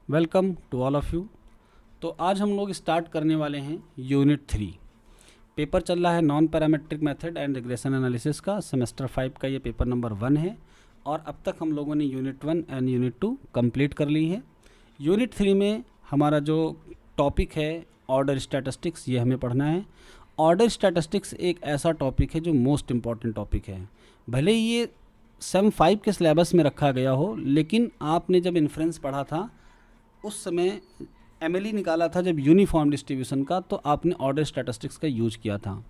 Welcome to all of you. तो आज हम लोग स्टार्ट करने वाले हैं यूनिट 3। पेपर चल रहा है non parametric method and regression analysis का, सेमेस्टर 5 का ये पेपर नंबर 1 है और अब तक हम लोगों ने यूनिट 1 एंड यूनिट 2 कंप्लीट कर ली है। यूनिट 3 में हमारा जो टॉपिक है ऑर्डर स्टैटिस्टिक्स, ये हमें पढ़ना है। ऑर्डर स्टैटिस्टिक्स एक ऐसा टॉपिक है जो मोस्ट इम्पॉर्टेंट टॉपिक है। भले ही ये सेम 5 के सिलेबस में रखा गया हो, लेकिन आपने जब इन्फ्रेंस पढ़ा था उस समय एमएलई निकाला था जब यूनिफॉर्म डिस्ट्रीब्यूशन का, तो आपने ऑर्डर स्टैटिस्टिक्स का यूज किया था।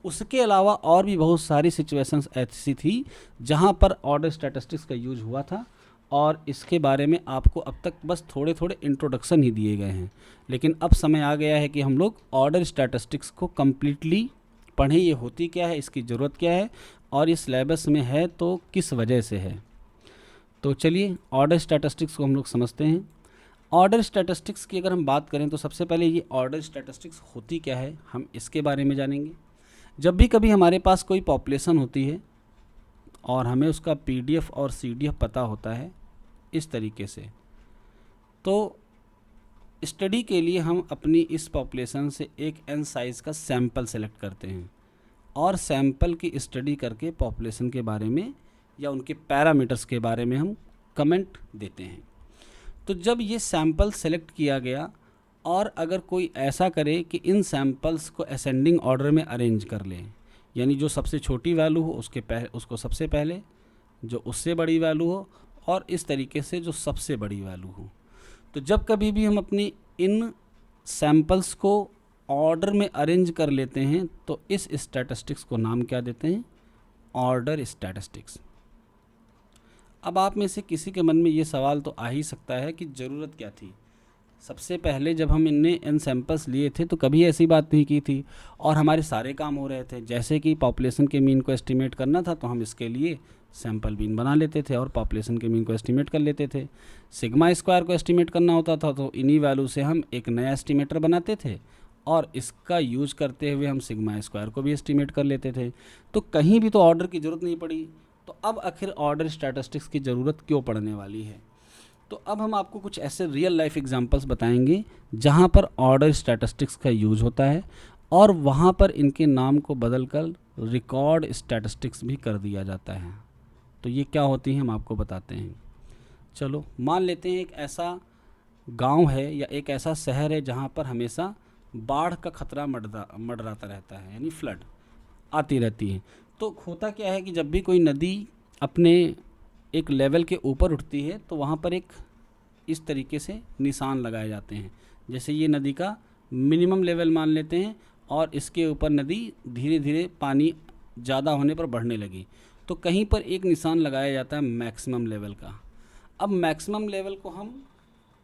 उसके अलावा और भी बहुत सारी सिचुएशंस ऐसी थी जहां पर ऑर्डर स्टैटिस्टिक्स का यूज हुआ था और इसके बारे में आपको अब तक बस थोड़े थोड़े इंट्रोडक्शन ही दिए गए हैं। लेकिन अब समय आ गया है कि हम लोग ऑर्डर स्टैटिस्टिक्स को कम्प्लीटली पढ़ें, ये होती क्या है, इसकी ज़रूरत क्या है और ये सिलेबस में है तो किस वजह से है। तो चलिए ऑर्डर स्टैटिस्टिक्स को हम लोग समझते हैं। ऑर्डर स्टैटिस्टिक्स की अगर हम बात करें तो सबसे पहले ये ऑर्डर स्टैटिस्टिक्स होती क्या है, हम इसके बारे में जानेंगे। जब भी कभी हमारे पास कोई पॉपुलेशन होती है और हमें उसका पीडीएफ और सीडीएफ पता होता है इस तरीके से, तो स्टडी के लिए हम अपनी इस पॉपुलेशन से एक एन साइज़ का सैंपल सेलेक्ट करते हैं और सैंपल की स्टडी करके पॉपुलेशन के बारे में या उनके पैरामीटर्स के बारे में हम कमेंट देते हैं। तो जब ये सैंपल सेलेक्ट किया गया और अगर कोई ऐसा करे कि इन सैंपल्स को असेंडिंग ऑर्डर में अरेंज कर ले, यानी जो सबसे छोटी वैल्यू हो उसको सबसे पहले, जो उससे बड़ी वैल्यू हो और इस तरीके से जो सबसे बड़ी वैल्यू हो, तो जब कभी भी हम अपनी इन सैंपल्स को ऑर्डर में अरेंज कर लेते हैं तो इस स्टैटिस्टिक्स को नाम क्या देते हैं, ऑर्डर स्टैटिस्टिक्स। अब आप में से किसी के मन में ये सवाल तो आ ही सकता है कि ज़रूरत क्या थी। सबसे पहले जब हम इन सैंपल्स लिए थे तो कभी ऐसी बात नहीं की थी और हमारे सारे काम हो रहे थे। जैसे कि पॉपुलेशन के मीन को एस्टिमेट करना था तो हम इसके लिए सैंपल मीन बना लेते थे और पॉपुलेशन के मीन को एस्टिमेट कर लेते थे। सिग्मा स्क्वायर को एस्टिमेट करना होता था तो इन्हीं वैल्यू से हम एक नया एस्टिमेटर बनाते थे और इसका यूज करते हुए हम सिग्मा स्क्वायर को भी एस्टिमेट कर लेते थे। तो कहीं भी तो ऑर्डर की ज़रूरत नहीं पड़ी। तो अब आखिर ऑर्डर स्टैटिस्टिक्स की ज़रूरत क्यों पड़ने वाली है। तो अब हम आपको कुछ ऐसे रियल लाइफ एग्जांपल्स बताएंगे जहां पर ऑर्डर स्टैटिस्टिक्स का यूज होता है और वहां पर इनके नाम को बदलकर रिकॉर्ड स्टैटिस्टिक्स भी कर दिया जाता है। तो ये क्या होती हैं हम आपको बताते हैं। चलो मान लेते हैं एक ऐसा गांव है या एक ऐसा शहर है जहां पर हमेशा बाढ़ का खतरा मंडराता रहता है, यानी फ्लड आती रहती है। तो होता क्या है कि जब भी कोई नदी अपने एक लेवल के ऊपर उठती है तो वहाँ पर एक इस तरीके से निशान लगाए जाते हैं। जैसे ये नदी का मिनिमम लेवल मान लेते हैं और इसके ऊपर नदी धीरे धीरे पानी ज़्यादा होने पर बढ़ने लगी तो कहीं पर एक निशान लगाया जाता है मैक्सिमम लेवल का। अब मैक्सिमम लेवल को हम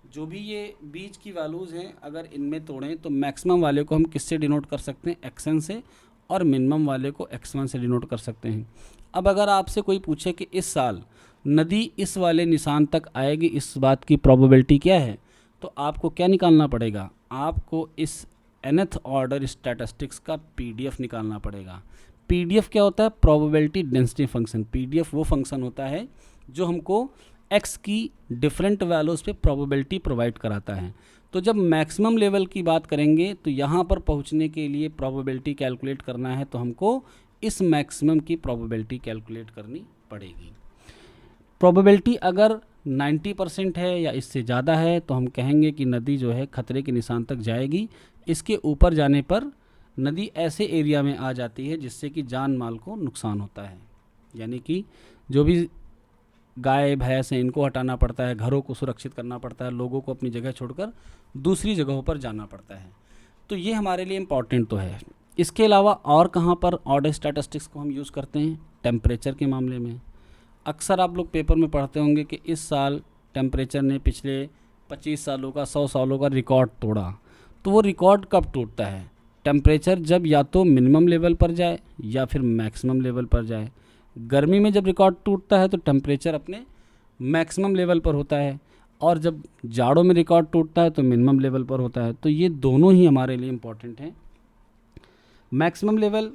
जो भी ये बीच की वैल्यूज़ हैं अगर इनमें तोड़ें तो मैक्सिमम वाले को हम किससे डिनोट कर सकते हैं, एक्सन से, और मिनिमम वाले को x1 से डिनोट कर सकते हैं। अब अगर आपसे कोई पूछे कि इस साल नदी इस वाले निशान तक आएगी, इस बात की प्रोबेबिलिटी क्या है, तो आपको क्या निकालना पड़ेगा, आपको इस nth ऑर्डर स्टैटिस्टिक्स का पीडीएफ निकालना पड़ेगा। पीडीएफ क्या होता है, प्रोबेबिलिटी डेंसिटी फंक्शन। पीडीएफ वो फंक्शन होता है जो हमको x की डिफरेंट वैल्यूज़ पे प्रोबेबिलिटी प्रोवाइड कराता है। तो जब मैक्सिमम लेवल की बात करेंगे तो यहाँ पर पहुँचने के लिए प्रोबेबिलिटी कैलकुलेट करना है तो हमको इस मैक्सिमम की प्रोबेबिलिटी कैलकुलेट करनी पड़ेगी। प्रोबेबिलिटी अगर 90% है या इससे ज़्यादा है तो हम कहेंगे कि नदी जो है खतरे के निशान तक जाएगी। इसके ऊपर जाने पर नदी ऐसे एरिया में आ जाती है जिससे कि जान माल को नुकसान होता है, यानी कि जो भी गाय भैंस हैं इनको हटाना पड़ता है, घरों को सुरक्षित करना पड़ता है, लोगों को अपनी जगह छोड़कर दूसरी जगहों पर जाना पड़ता है। तो ये हमारे लिए इम्पॉर्टेंट तो है। इसके अलावा और कहाँ पर ऑर्डर स्टैटिस्टिक्स को हम यूज़ करते हैं, टेम्परेचर के मामले में। अक्सर आप लोग पेपर में पढ़ते होंगे कि इस साल टेम्परेचर ने पिछले 25 सालों का 100 सालों का रिकॉर्ड तोड़ा। तो वो रिकॉर्ड कब टूटता है, टेम्परेचर जब या तो मिनिमम लेवल पर जाए या फिर मैक्सिमम लेवल पर जाए। गर्मी में जब रिकॉर्ड टूटता है तो टेम्परेचर अपने मैक्सिमम लेवल पर होता है और जब जाड़ों में रिकॉर्ड टूटता है तो मिनिमम लेवल पर होता है। तो ये दोनों ही हमारे लिए इम्पॉर्टेंट हैं। मैक्सिमम लेवल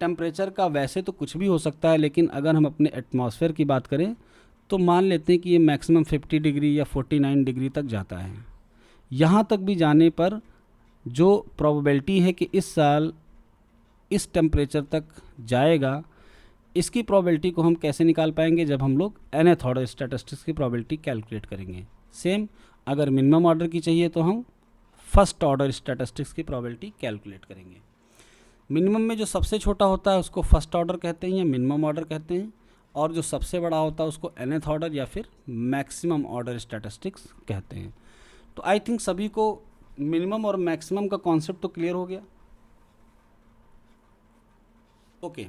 टेम्परेचर का वैसे तो कुछ भी हो सकता है, लेकिन अगर हम अपने एटमॉस्फेयर की बात करें तो मान लेते हैं कि ये मैक्सिमम 50 डिग्री या 49 डिग्री तक जाता है। यहाँ तक भी जाने पर जो प्रोबेबिलिटी है कि इस साल इस टेम्परेचर तक जाएगा, इसकी प्रोबेबिलिटी को हम कैसे निकाल पाएंगे, जब हम लोग nth ऑर्डर स्टैटिस्टिक्स की प्रोबेबिलिटी कैलकुलेट करेंगे। सेम अगर मिनिमम ऑर्डर की चाहिए तो हम फर्स्ट ऑर्डर स्टैटिस्टिक्स की प्रोबेबिलिटी कैलकुलेट करेंगे। मिनिमम में जो सबसे छोटा होता है उसको फर्स्ट ऑर्डर कहते हैं या मिनिमम ऑर्डर कहते हैं, और जो सबसे बड़ा होता है उसको nth ऑर्डर या फिर मैक्सिमम ऑर्डर स्टैटिस्टिक्स कहते हैं। तो आई थिंक सभी को मिनिमम और मैक्सिमम का कॉन्सेप्ट तो क्लियर हो गया। ओके,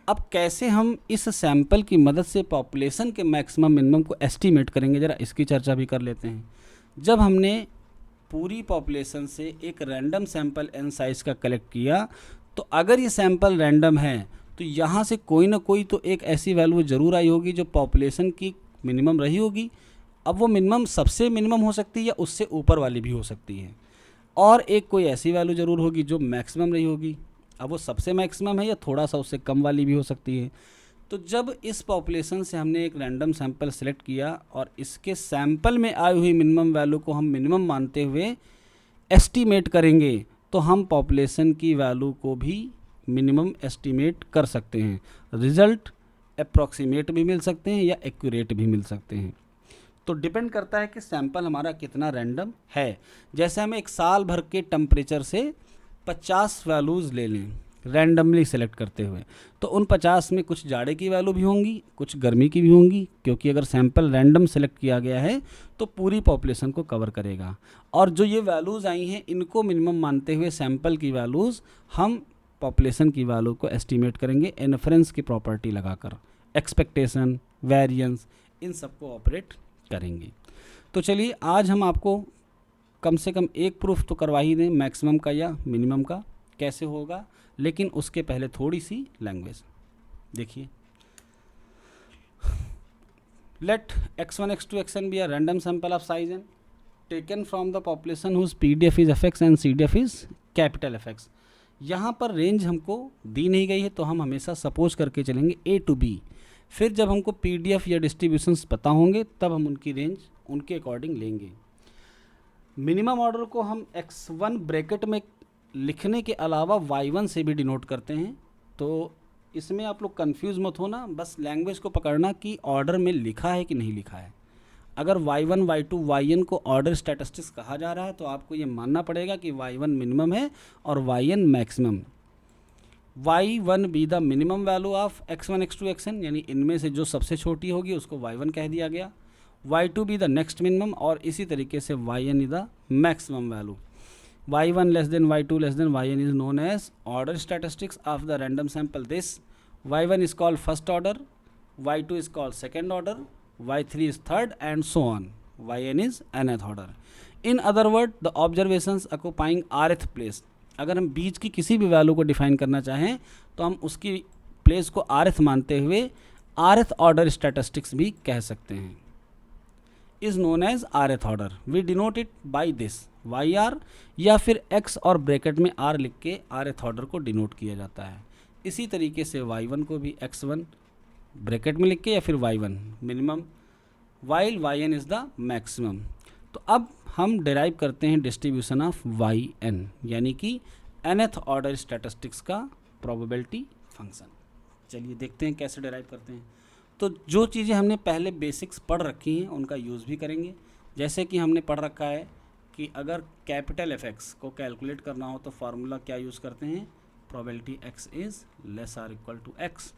अब कैसे हम इस सैंपल की मदद से पॉपुलेशन के मैक्सिमम मिनिमम को एस्टीमेट करेंगे, ज़रा इसकी चर्चा भी कर लेते हैं। जब हमने पूरी पॉपुलेशन से एक रैंडम सैंपल n साइज़ का कलेक्ट किया, तो अगर ये सैंपल रैंडम है तो यहाँ से कोई ना कोई तो एक ऐसी वैल्यू ज़रूर आई होगी जो पॉपुलेशन की मिनिमम रही होगी। अब वो मिनिमम सबसे मिनिमम हो सकती है या उससे ऊपर वाली भी हो सकती है, और एक कोई ऐसी वैल्यू ज़रूर होगी जो मैक्सिमम रही होगी। अब वो सबसे मैक्सिमम है या थोड़ा सा उससे कम वाली भी हो सकती है। तो जब इस पॉपुलेशन से हमने एक रैंडम सैंपल सेलेक्ट किया और इसके सैंपल में आई हुई मिनिमम वैल्यू को हम मिनिमम मानते हुए एस्टीमेट करेंगे, तो हम पॉपुलेशन की वैल्यू को भी मिनिमम एस्टीमेट कर सकते हैं। रिज़ल्ट अप्रॉक्सीमेट भी मिल सकते हैं या एक्यूरेट भी मिल सकते हैं। तो डिपेंड करता है कि सैंपल हमारा कितना रैंडम है। जैसे हम एक साल भर के टेम्परेचर से 50 वैल्यूज़ ले लें रैंडमली सेलेक्ट करते हुए, तो उन 50 में कुछ जाड़े की वैल्यू भी होंगी, कुछ गर्मी की भी होंगी, क्योंकि अगर सैंपल रैंडम सेलेक्ट किया गया है तो पूरी पॉपुलेशन को कवर करेगा। और जो ये वैल्यूज़ आई हैं इनको मिनिमम मानते हुए सैंपल की वैल्यूज़ हम पॉपुलेशन की वैल्यू को एस्टीमेट करेंगे इन्फरेंस की प्रॉपर्टी लगाकर, एक्सपेक्टेशन, वेरिएंस, इन सबको ऑपरेट करेंगे। तो चलिए आज हम आपको कम से कम एक प्रूफ तो करवा ही दें मैक्सिमम का या मिनिमम का कैसे होगा, लेकिन उसके पहले थोड़ी सी लैंग्वेज देखिए। Let x1 x2 xn be a random sample of size n taken from the population whose pdf is fx and cdf is capital fx। यहाँ पर रेंज हमको दी नहीं गई है तो हम हमेशा सपोज करके चलेंगे a टू b। फिर जब हमको pdf या डिस्ट्रीब्यूशंस पता होंगे तब हम उनकी रेंज उनके अकॉर्डिंग लेंगे। मिनिमम ऑर्डर को हम x1 ब्रैकेट में लिखने के अलावा y1 से भी डिनोट करते हैं। तो इसमें आप लोग कंफ्यूज मत होना, बस लैंग्वेज को पकड़ना कि ऑर्डर में लिखा है कि नहीं लिखा है। अगर y1, y2, yn को ऑर्डर स्टैटिस्टिक्स कहा जा रहा है तो आपको ये मानना पड़ेगा कि y1 मिनिमम है और yn maximum. y1 be the minimum value of x1 x2 xn, यानी इनमें से जो सबसे छोटी होगी उसको y1 कह दिया गया। y2 be the next minimum, और इसी तरीके से yn is the maximum value. y1 less than y2 less than yn is known as order statistics of the random sample. This y1 is called first order, y2 is called second order, y3 is third, and so on. yn is nth order. In other words, the observations occupying rth place. अगर हम बीच की किसी भी value को define करना चाहें तो हम उसकी प्लेस को rth मानते हुए rth ऑर्डर स्टैटिस्टिक्स भी कह सकते हैं। Is known as rth order. We denote it by this yr, या फिर x और ब्रैकेट में r लिख के rth ऑर्डर को डिनोट किया जाता है। इसी तरीके से y1 को भी x1 ब्रैकेट में लिख के या फिर y1 minimum, while yn is the maximum. तो अब हम डिराइव करते हैं डिस्ट्रीब्यूशन ऑफ yn, यानी कि nth ऑर्डर स्टैटिस्टिक्स का प्रोबेबिलिटी फंक्शन। चलिए देखते हैं कैसे डिराइव करते हैं। तो जो चीज़ें हमने पहले बेसिक्स पढ़ रखी हैं उनका यूज़ भी करेंगे। जैसे कि हमने पढ़ रखा है कि अगर कैपिटल fx को कैलकुलेट करना हो तो फार्मूला क्या यूज़ करते हैं, probability x is less or equal to x।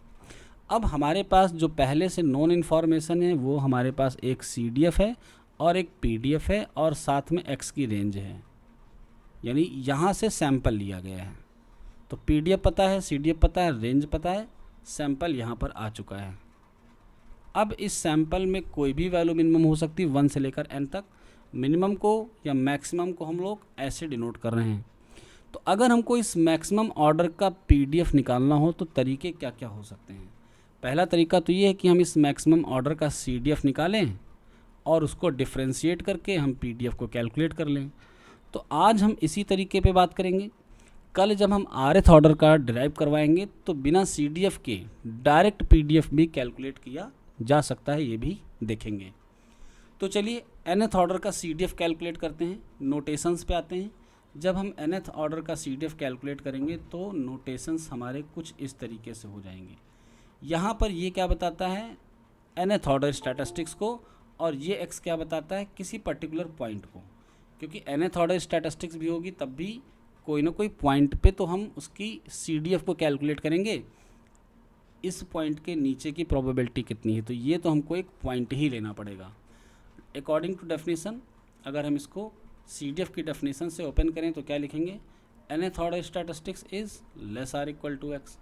अब हमारे पास जो पहले से नॉन इन्फॉर्मेशन है वो हमारे पास एक CDF है और एक PDF है और साथ में x की रेंज है, यानी यहाँ से सैंपल लिया गया है। तो PDF पता है, CDF पता है, रेंज पता है, सैंपल यहाँ पर आ चुका है। अब इस सैंपल में कोई भी वैल्यू मिनिमम हो सकती है 1 से लेकर n तक। मिनिमम को या मैक्सिमम को हम लोग ऐसे डिनोट कर रहे हैं। तो अगर हमको इस मैक्सिमम ऑर्डर का PDF निकालना हो तो तरीके क्या क्या हो सकते हैं। पहला तरीका तो ये है कि हम इस मैक्सिमम ऑर्डर का CDF निकालें और उसको डिफ्रेंशिएट करके हम PDF को कैलकुलेट कर लें। तो आज हम इसी तरीके पे बात करेंगे। कल जब हम rth ऑर्डर का डिराइव करवाएंगे तो बिना CDF के डायरेक्ट PDF भी कैलकुलेट किया जा सकता है, ये भी देखेंगे। तो चलिए nth ऑर्डर का CDF कैलकुलेट करते हैं, नोटेशंस पे आते हैं। जब हम nth ऑर्डर का CDF कैलकुलेट करेंगे तो नोटेशंस हमारे कुछ इस तरीके से हो जाएंगे। यहाँ पर ये क्या बताता है, nth ऑर्डर स्टैटिस्टिक्स को, और ये x क्या बताता है, किसी पर्टिकुलर पॉइंट को। क्योंकि nth ऑर्डर स्टैटिस्टिक्स भी होगी तब भी कोई ना कोई पॉइंट पे तो हम उसकी CDF को कैलकुलेट करेंगे, इस पॉइंट के नीचे की प्रोबेबिलिटी कितनी है, तो ये तो हमको एक पॉइंट ही लेना पड़ेगा। अकॉर्डिंग टू डेफिनेशन, अगर हम इसको CDF की डेफिनेशन से ओपन करें तो क्या लिखेंगे, nth order statistics is less or equal to x।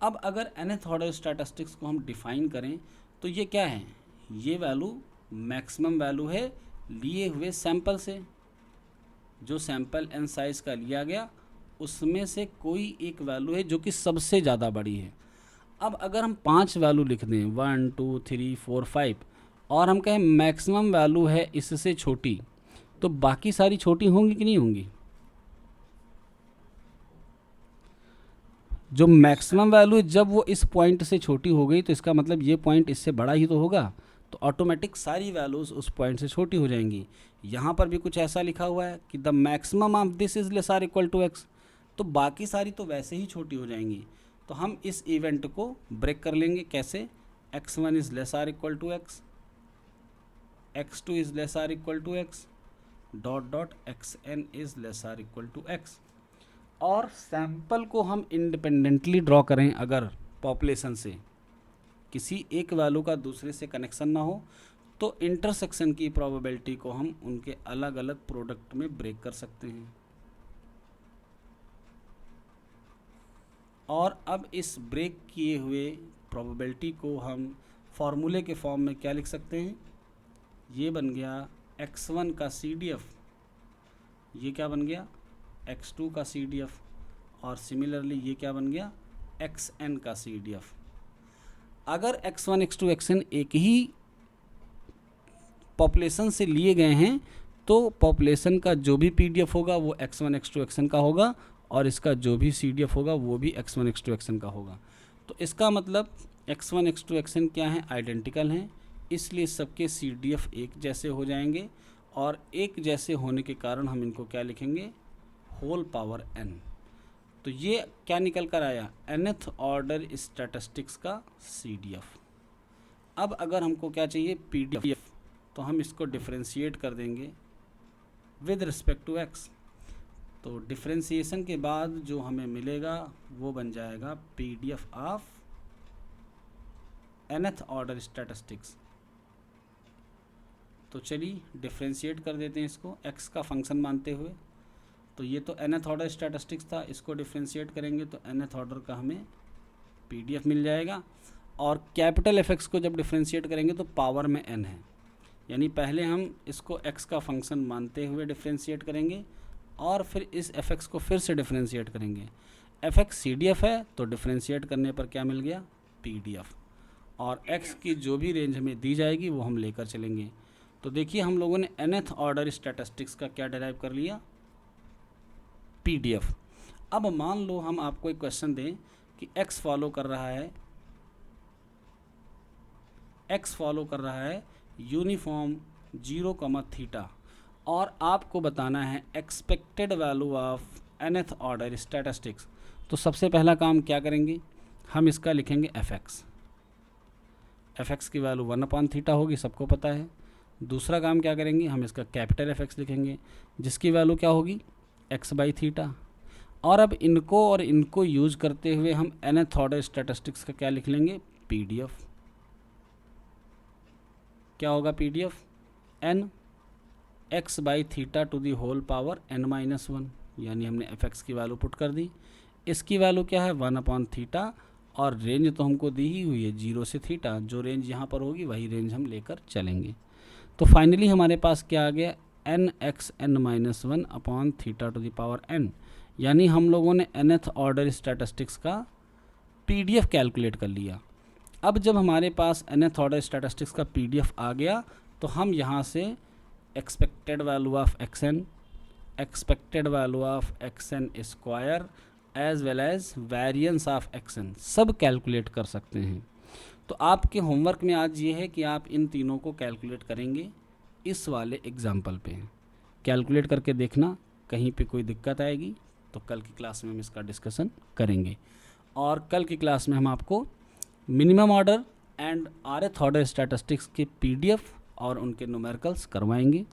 अब अगर nth ऑर्डर स्टैटिस्टिक्स को हम डिफाइन करें तो ये क्या है, ये वैल्यू मैक्सिमम वैल्यू है लिए हुए सैंपल से। जो सैंपल n साइज़ का लिया गया उसमें से कोई एक वैल्यू है जो कि सबसे ज़्यादा बड़ी है। अब अगर हम 5 वैल्यू लिख दें 1 2 3 4 5 और हम कहें मैक्सिमम वैल्यू है इससे छोटी, तो बाकी सारी छोटी होंगी कि नहीं होंगी। जो मैक्सिमम वैल्यू जब वो इस पॉइंट से छोटी हो गई तो इसका मतलब ये पॉइंट इससे बड़ा ही तो होगा, तो ऑटोमेटिक सारी वैल्यूज़ उस पॉइंट से छोटी हो जाएंगी। यहाँ पर भी कुछ ऐसा लिखा हुआ है कि the maximum of this is less or equal to x, तो बाकी सारी तो वैसे ही छोटी हो जाएंगी। तो हम इस इवेंट को ब्रेक कर लेंगे, कैसे, x1 is less or equal to x, x2 is less or equal to x, dot dot xn is less or equal to x। और सैंपल को हम इंडिपेंडेंटली ड्रॉ करें, अगर पॉपुलेशन से किसी एक वैल्यू का दूसरे से कनेक्शन ना हो तो इंटरसेक्शन की प्रोबेबिलिटी को हम उनके अलग अलग प्रोडक्ट में ब्रेक कर सकते हैं। और अब इस ब्रेक किए हुए प्रोबेबिलिटी को हम फॉर्मूले के फॉर्म में क्या लिख सकते हैं, ये बन गया x1 का CDF, ये क्या बन गया x2 का CDF, और सिमिलरली ये क्या बन गया xn का CDF। अगर x1 x2 xn एक ही पॉपुलेशन से लिए गए हैं तो पॉपुलेशन का जो भी PDF होगा वो x1 x2 xn का होगा, और इसका जो भी CDF होगा वो भी x1 x2 xn का होगा। तो इसका मतलब x1 x2 xn क्या है, आइडेंटिकल हैं, इसलिए सबके CDF एक जैसे हो जाएंगे, और एक जैसे होने के कारण हम इनको क्या लिखेंगे, होल पावर n। तो ये क्या निकल कर आया, nth ऑर्डर स्टैटिस्टिक्स का CDF। अब अगर हमको क्या चाहिए, PDF, तो हम इसको डिफरेंशिएट कर देंगे विद रिस्पेक्ट टू x। तो डिफरेंशिएशन के बाद जो हमें मिलेगा वो बन जाएगा PDF of nth order statistics. तो चलिए डिफरेंशिएट कर देते हैं इसको x का फंक्शन मानते हुए। तो ये तो nth ऑर्डर स्टैटिस्टिक्स था, इसको डिफरेंशिएट करेंगे तो nth ऑर्डर का हमें PDF मिल जाएगा। और कैपिटल Fx को जब डिफरेंशिएट करेंगे तो पावर में n है, यानी पहले हम इसको x का फंक्शन मानते हुए डिफरेंशिएट करेंगे और फिर इस fx को फिर से डिफरेंशिएट करेंगे। fx CDF है तो डिफरेंशिएट करने पर क्या मिल गया, PDF, और x की जो भी रेंज हमें दी जाएगी वो हम लेकर चलेंगे। तो देखिए हम लोगों ने nth ऑर्डर स्टैटिस्टिक्स का क्या डिराइव कर लिया, PDF। अब मान लो हम आपको एक क्वेश्चन दें कि x फॉलो कर रहा है यूनिफॉर्म 0, और आपको बताना है expected value of nth order statistics. तो सबसे पहला काम क्या करेंगे, हम इसका लिखेंगे fx की वैल्यू 1/θ होगी, सबको पता है। दूसरा काम क्या करेंगे, हम इसका कैपिटल Fx लिखेंगे जिसकी वैल्यू क्या होगी x/θ। और अब इनको और इनको यूज करते हुए हम nth ऑर्डर स्टैटिस्टिक्स का क्या लिख लेंगे, PDF। क्या होगा PDF, n x/θ to the whole power n-1, यानी हमने fx की वैल्यू पुट कर दी। इसकी वैल्यू क्या है 1/θ, और रेंज तो हमको दी ही हुई है 0 से θ, जो रेंज यहाँ पर होगी वही रेंज हम लेकर चलेंगे। तो फाइनली हमारे पास क्या आ गया, nxn-1/θ to the power n, यानी हम लोगों ने nth ऑर्डर स्टैटिस्टिक्स का PDF कैलकुलेट कर लिया। अब जब हमारे पास nth ऑर्डर स्टैटिस्टिक्स का PDF आ गया तो हम यहाँ से expected value of xn, expected value of xn square as well as variance of xn सब कैलकुलेट कर सकते हैं। तो आपके होमवर्क में आज ये है कि आप इन तीनों को कैलकुलेट करेंगे इस वाले एग्जाम्पल पे। कैलकुलेट करके देखना, कहीं पे कोई दिक्कत आएगी तो कल की क्लास में हम इसका डिस्कशन करेंगे। और कल की क्लास में हम आपको minimum order and rth order statistics के PDF और उनके न्यूमेरिकल्स करवाएंगे।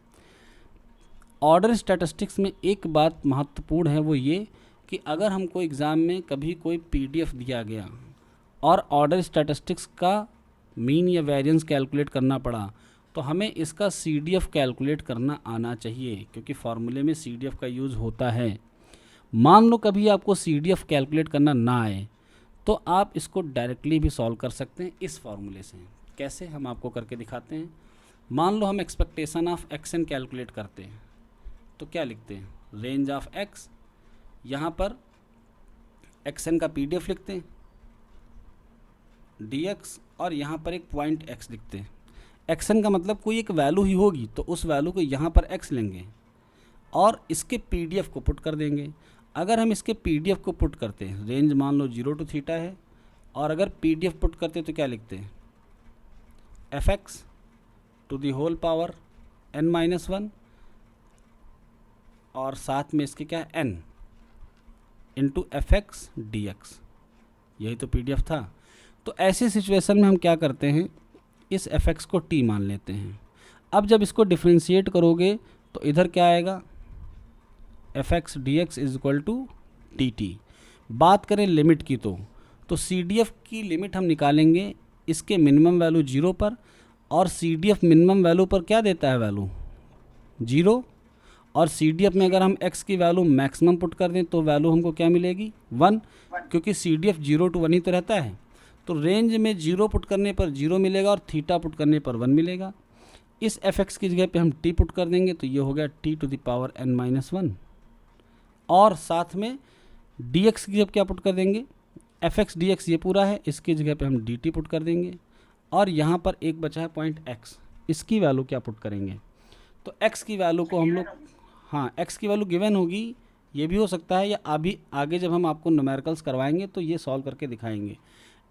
ऑर्डर स्टैटिस्टिक्स में एक बात महत्वपूर्ण है, वो ये कि अगर हमको एग्ज़ाम में कभी कोई PDF दिया गया और ऑर्डर स्टैटिस्टिक्स का मीन या वेरिएंस कैलकुलेट करना पड़ा, तो हमें इसका CDF कैलकुलेट करना आना चाहिए, क्योंकि फार्मूले में CDF का यूज़ होता है। मान लो कभी आपको CDF कैलकुलेट करना ना आए तो आप इसको डायरेक्टली भी सॉल्व कर सकते हैं इस फार्मूले से। कैसे, हम आपको करके दिखाते हैं। मान लो हम एक्सपेक्टेशन ऑफ XN कैलकुलेट करते हैं, तो क्या लिखते हैं, रेंज ऑफ X, यहाँ पर XN का PDF लिखते हैं DX, और यहाँ पर एक पॉइंट X लिखते हैं। XN का मतलब कोई एक वैल्यू ही होगी, तो उस वैल्यू को यहाँ पर X लेंगे और इसके PDF को पुट कर देंगे। अगर हम इसके PDF को पुट करते हैं, रेंज मान लो 0 to थीटा है, और अगर PDF पुट करते हैं तो क्या लिखते हैं, fx to the whole power n-1, और साथ में इसके क्या है n इंटू fx dx, यही तो PDF था। तो ऐसी सिचुएशन में हम क्या करते हैं, इस fx को t मान लेते हैं। अब जब इसको डिफ्रेंशिएट करोगे तो इधर क्या आएगा, fx dx is equal to dt। बात करें लिमिट की तो CDF की लिमिट हम निकालेंगे इसके मिनिमम वैल्यू 0 पर, और CDF मिनिमम वैल्यू पर क्या देता है, वैल्यू 0, और CDF में अगर हम x की वैल्यू मैक्सिमम पुट कर दें तो वैल्यू हमको क्या मिलेगी, 1, क्योंकि CDF 0 to 1 ही तो रहता है। तो रेंज में 0 पुट करने पर 0 मिलेगा और थीटा पुट करने पर 1 मिलेगा। इस fx की जगह पे हम t पुट कर देंगे तो ये हो गया t to the power n-1, और साथ में dx की जब क्या पुट कर देंगे, fx dx ये पूरा है, इसकी जगह पे हम dt पुट कर देंगे, और यहाँ पर एक बचा है पॉइंट x, इसकी वैल्यू क्या पुट करेंगे, तो x की वैल्यू को हम लोग, हाँ x की वैल्यू गिवन होगी, ये भी हो सकता है, या अभी आगे जब हम आपको न्यूमेरिकल्स करवाएंगे तो ये सॉल्व करके दिखाएंगे।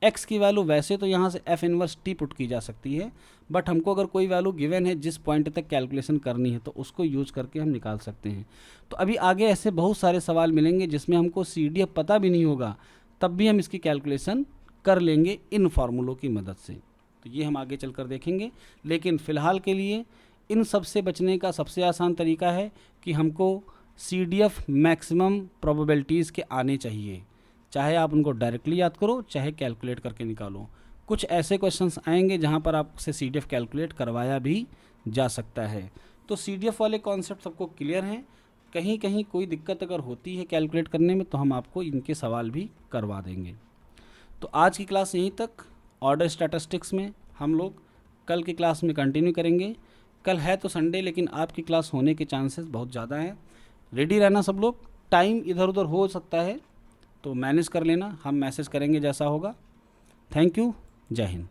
x की वैल्यू वैसे तो यहाँ से f इनवर्स t पुट की जा सकती है, बट हमको अगर कोई वैल्यू गिवन है जिस पॉइंट तक कैलकुलेशन करनी है तो उसको यूज़ करके हम निकाल सकते हैं। तो अभी आगे ऐसे बहुत सारे सवाल मिलेंगे जिसमें हमको CDF पता भी नहीं होगा, तब भी हम इसकी कैलकुलेशन कर लेंगे इन फार्मूलों की मदद से। तो ये हम आगे चलकर देखेंगे, लेकिन फ़िलहाल के लिए इन सब से बचने का सबसे आसान तरीका है कि हमको CDF मैक्सिमम प्रोबेबिलिटीज़ के आने चाहिए, चाहे आप उनको डायरेक्टली याद करो चाहे कैलकुलेट करके निकालो। कुछ ऐसे क्वेश्चंस आएंगे जहां पर आपसे CDF कैलकुलेट करवाया भी जा सकता है। तो CDF वाले कॉन्सेप्ट सबको क्लियर हैं। कहीं कहीं कोई दिक्कत अगर होती है कैलकुलेट करने में तो हम आपको इनके सवाल भी करवा देंगे। तो आज की क्लास यहीं तक। ऑर्डर स्टैटिस्टिक्स में हम लोग कल की क्लास में कंटिन्यू करेंगे। कल है तो संडे, लेकिन आपकी क्लास होने के चांसेस बहुत ज़्यादा हैं। रेडी रहना सब लोग, टाइम इधर उधर हो सकता है तो मैनेज कर लेना, हम मैसेज करेंगे जैसा होगा। थैंक यू, जय हिंद।